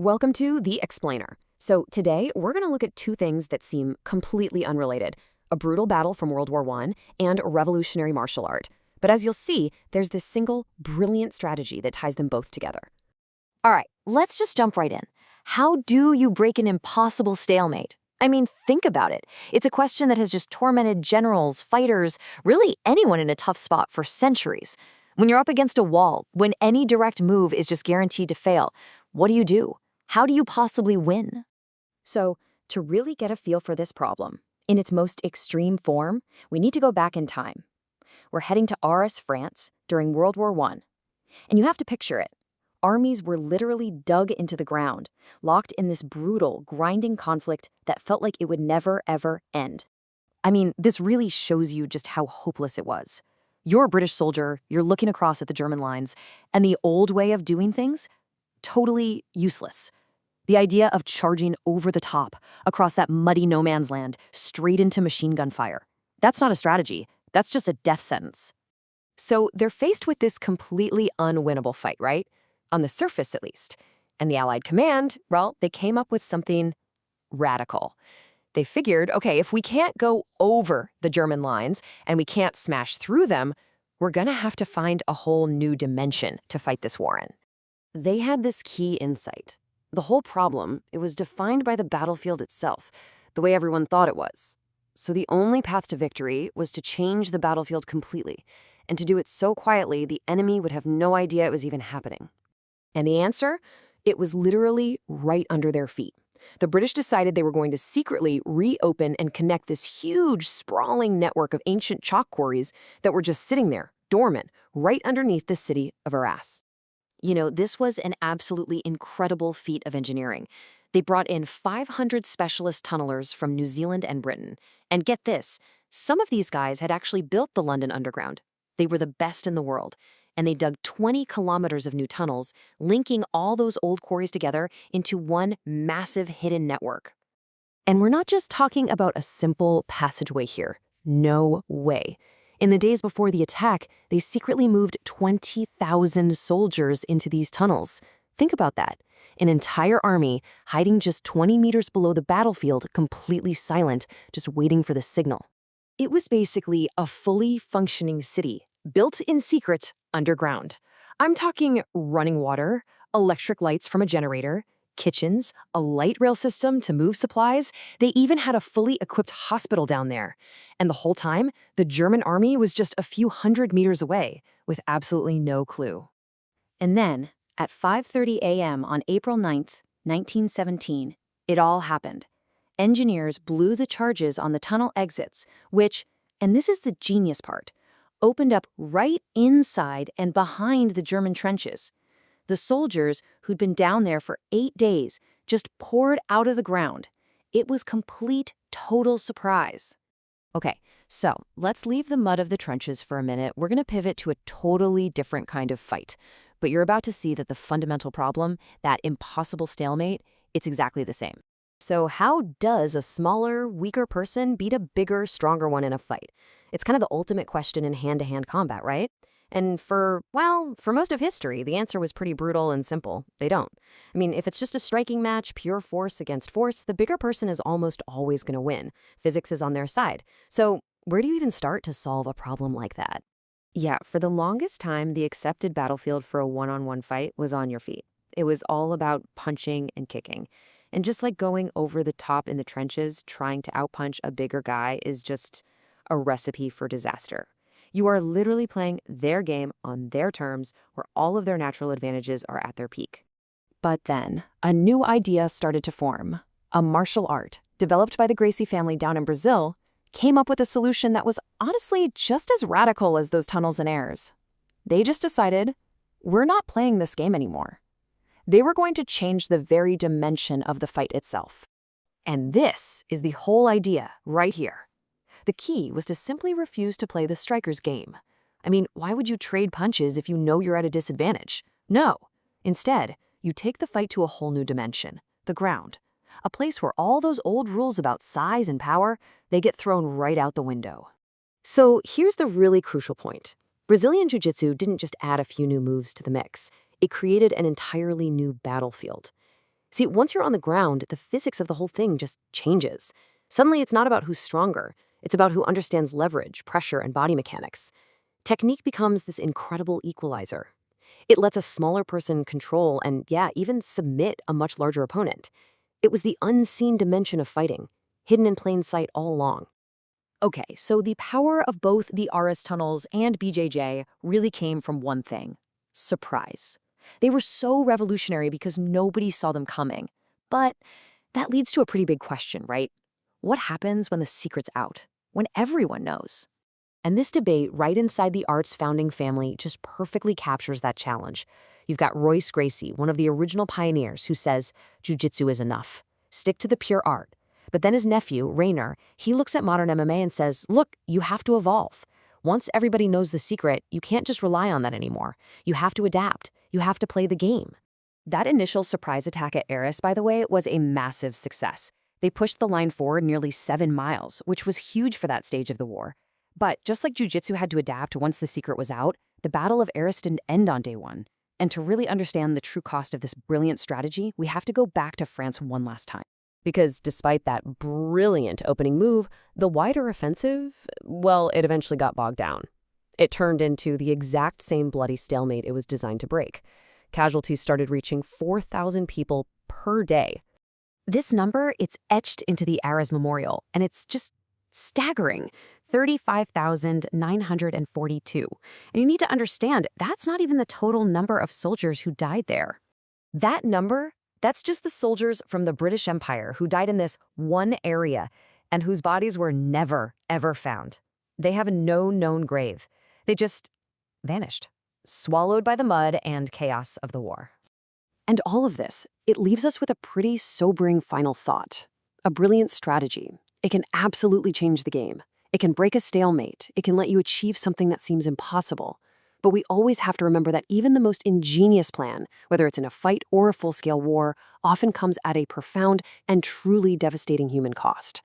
Welcome to The Explainer. So today, we're going to look at two things that seem completely unrelated: a brutal battle from World War I and revolutionary martial art. But as you'll see, there's this single, brilliant strategy that ties them both together. All right, let's just jump right in. How do you break an impossible stalemate? I mean, think about it. It's a question that has just tormented generals, fighters, really anyone in a tough spot for centuries. When you're up against a wall, when any direct move is just guaranteed to fail, what do you do? How do you possibly win? So, to really get a feel for this problem, in its most extreme form, we need to go back in time. We're heading to Arras, France, during World War I. And you have to picture it. Armies were literally dug into the ground, locked in this brutal, grinding conflict that felt like it would never, ever end. I mean, this really shows you just how hopeless it was. You're a British soldier, you're looking across at the German lines, and the old way of doing things? Totally useless. The idea of charging over the top, across that muddy no man's land, straight into machine gun fire. That's not a strategy, that's just a death sentence. So they're faced with this completely unwinnable fight, right? On the surface, at least. And the Allied command, well, they came up with something radical. They figured, okay, if we can't go over the German lines and we can't smash through them, we're gonna have to find a whole new dimension to fight this war in. They had this key insight. The whole problem, it was defined by the battlefield itself, the way everyone thought it was. So the only path to victory was to change the battlefield completely, and to do it so quietly the enemy would have no idea it was even happening. And the answer? It was literally right under their feet. The British decided they were going to secretly reopen and connect this huge, sprawling network of ancient chalk quarries that were just sitting there, dormant, right underneath the city of ARRAS. You know, this was an absolutely incredible feat of engineering. They brought in 500 specialist tunnelers from New Zealand and Britain. And get this, some of these guys had actually built the London Underground. They were the best in the world. And they dug 20 kilometers of new tunnels, linking all those old quarries together into one massive hidden network. And we're not just talking about a simple passageway here. No way. In the days before the attack, they secretly moved 20,000 soldiers into these tunnels. Think about that. An entire army hiding just 20 meters below the battlefield, completely silent, just waiting for the signal. It was basically a fully functioning city, built in secret underground. I'm talking running water, electric lights from a generator, kitchens, a light rail system to move supplies. They even had a fully equipped hospital down there. And the whole time, the German army was just a few hundred meters away, with absolutely no clue. And then, at 5:30 a.m. on April 9th, 1917, it all happened. Engineers blew the charges on the tunnel exits, which, and this is the genius part, opened up right inside and behind the German trenches. The soldiers, who'd been down there for 8 days, just poured out of the ground. It was complete, total surprise. Okay, so let's leave the mud of the trenches for a minute. We're going to pivot to a totally different kind of fight. But you're about to see that the fundamental problem, that impossible stalemate, it's exactly the same. So how does a smaller, weaker person beat a bigger, stronger one in a fight? It's kind of the ultimate question in hand-to-hand combat, right? And for most of history, the answer was pretty brutal and simple. They don't. I mean, if it's just a striking match, pure force against force, the bigger person is almost always going to win. Physics is on their side. So where do you even start to solve a problem like that? Yeah, for the longest time, the accepted battlefield for a one-on-one fight was on your feet. It was all about punching and kicking. And just like going over the top in the trenches, trying to outpunch a bigger guy is just a recipe for disaster. You are literally playing their game on their terms, where all of their natural advantages are at their peak. But then, a new idea started to form. A martial art, developed by the Gracie family down in Brazil, came up with a solution that was honestly just as radical as those tunnels and airs. They just decided, we're not playing this game anymore. They were going to change the very dimension of the fight itself. And this is the whole idea right here. The key was to simply refuse to play the striker's game. I mean, why would you trade punches if you know you're at a disadvantage? No. Instead, you take the fight to a whole new dimension, the ground. A place where all those old rules about size and power, they get thrown right out the window. So here's the really crucial point. Brazilian Jiu-Jitsu didn't just add a few new moves to the mix. It created an entirely new battlefield. See, once you're on the ground, the physics of the whole thing just changes. Suddenly, it's not about who's stronger. It's about who understands leverage, pressure, and body mechanics. Technique becomes this incredible equalizer. It lets a smaller person control and, yeah, even submit a much larger opponent. It was the unseen dimension of fighting, hidden in plain sight all along. Okay, so the power of both the ARRAS tunnels and BJJ really came from one thing: surprise. They were so revolutionary because nobody saw them coming. But that leads to a pretty big question, right? What happens when the secret's out? When everyone knows? And this debate right inside the art's founding family just perfectly captures that challenge. You've got Royce Gracie, one of the original pioneers, who says jiu-jitsu is enough. Stick to the pure art. But then his nephew, Rainer, he looks at modern MMA and says, look, you have to evolve. Once everybody knows the secret, you can't just rely on that anymore. You have to adapt. You have to play the game. That initial surprise attack at ARRAS, by the way, was a massive success. They pushed the line forward nearly 7 miles, which was huge for that stage of the war. But just like jiu-jitsu had to adapt once the secret was out, the Battle of ARRAS didn't end on day one. And to really understand the true cost of this brilliant strategy, we have to go back to France one last time. Because despite that brilliant opening move, the wider offensive, well, it eventually got bogged down. It turned into the exact same bloody stalemate it was designed to break. Casualties started reaching 4,000 people per day. This number, it's etched into the ARRAS memorial, and it's just staggering. 35,942. And you need to understand, that's not even the total number of soldiers who died there. That number, that's just the soldiers from the British Empire who died in this one area and whose bodies were never, ever found. They have no known grave. They just vanished, swallowed by the mud and chaos of the war. And all of this, it leaves us with a pretty sobering final thought. A brilliant strategy. It can absolutely change the game. It can break a stalemate. It can let you achieve something that seems impossible. But we always have to remember that even the most ingenious plan, whether it's in a fight or a full-scale war, often comes at a profound and truly devastating human cost.